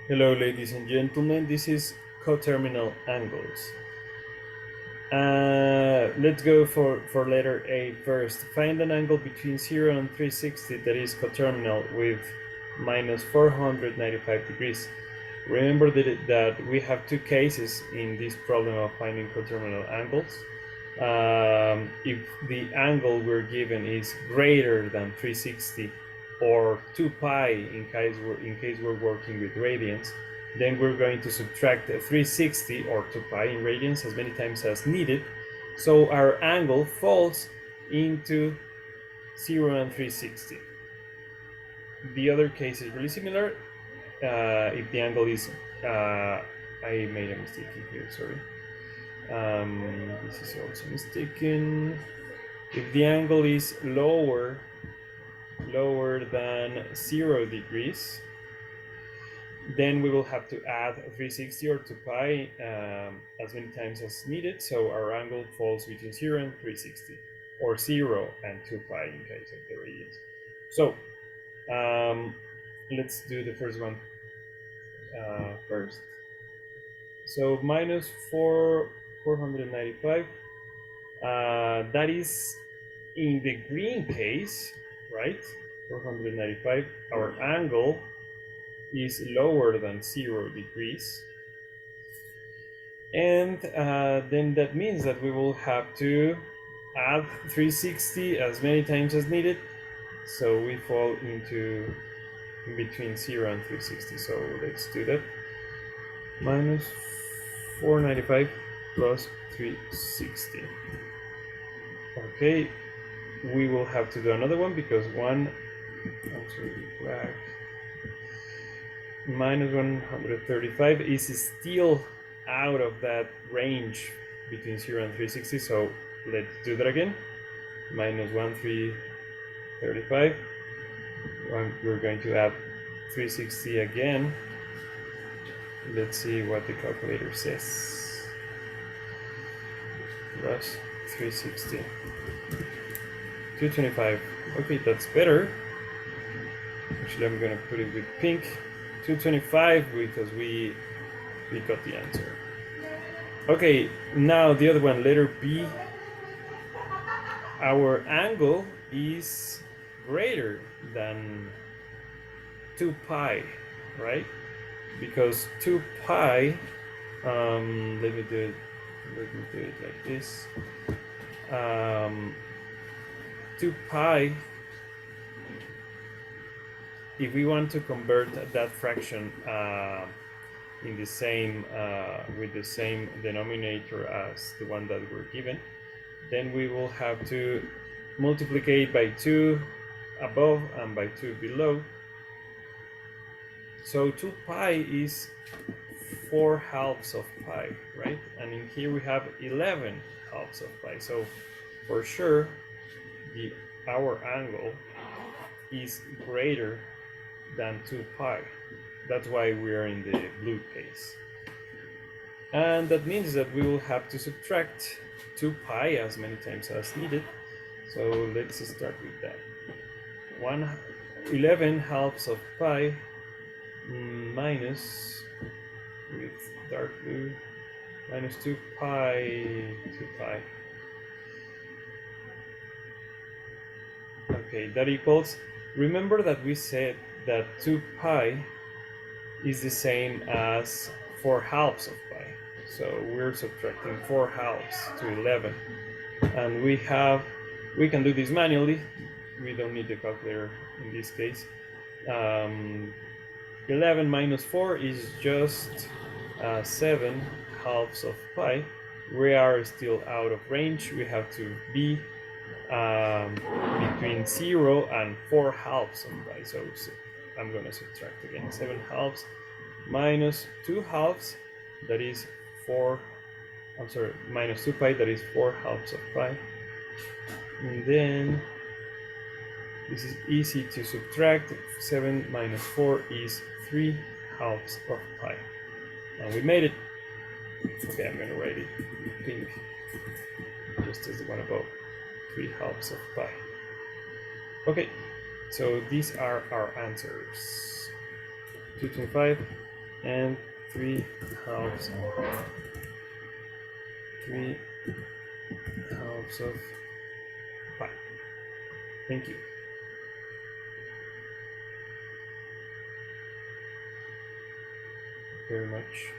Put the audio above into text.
Hello, ladies and gentlemen. This is coterminal angles. Let's go for letter A first. Find an angle between 0 and 360 that is coterminal with minus 495 degrees. Remember that we have two cases in this problem of finding coterminal angles. If the angle we're given is greater than 360 or 2 pi in case we're working with radians, then we're going to subtract 360 or 2 pi in radians as many times as needed, so our angle falls into 0 and 360. The other case is really similar. If the angle is I made a mistake here, sorry. This is also mistaken. If the angle is lower than 0 degrees, then we will have to add 360 or 2 pi as many times as needed, so our angle falls between 0 and 360, or 0 and 2 pi in case of the radians. So let's do the first one first. So minus 495, that is in the green case, right? 495, our angle is lower than 0 degrees. And then that means that we will have to add 360 as many times as needed. So we fall into between 0 and 360. So let's do that. Minus 495 plus 360. Okay, we will have to do another one because minus 135 is still out of that range between 0 and 360, so let's do that again. Minus 1335. We're going to add 360 again. Let's see what the calculator says. Plus 360. 225. Okay, that's better. Actually, I'm gonna put it with pink. 225 because we got the answer. Okay, now the other one, letter B. Our angle is greater than 2 pi, right? Because 2 pi, let me do it like this. 2 pi, if we want to convert that fraction in the same with the same denominator as the one that we're given, then we will have to multiply by 2 above and by 2 below. So 2 pi is 4 halves of pi, right? And in here we have 11 halves of pi. So for sure, our angle is greater than 2 pi. That's why we are in the blue case. And that means that we will have to subtract 2 pi as many times as needed. So let's start with that. 11 halves of pi minus, with dark blue, minus 2 pi. Okay, that equals, remember that we said that 2 pi is the same as 4 halves of pi. So we're subtracting 4 halves to 11. And we can do this manually. We don't need the calculator in this case. 11 minus 4 is just 7 halves of pi. We are still out of range. We have to be between 0 and 4 halves of pi. So I'm going to subtract again. 7 halves minus 2 halves, that is 4. I'm sorry, minus 2 pi, that is 4 halves of pi. And then this is easy to subtract. 7 minus 4 is 3 halves of pi. And we made it. Okay, I'm going to write it pink, just as the one above. 3 halves of pi. Okay, so these are our answers. 225 and 3 halves of pi. Thank you. Very much.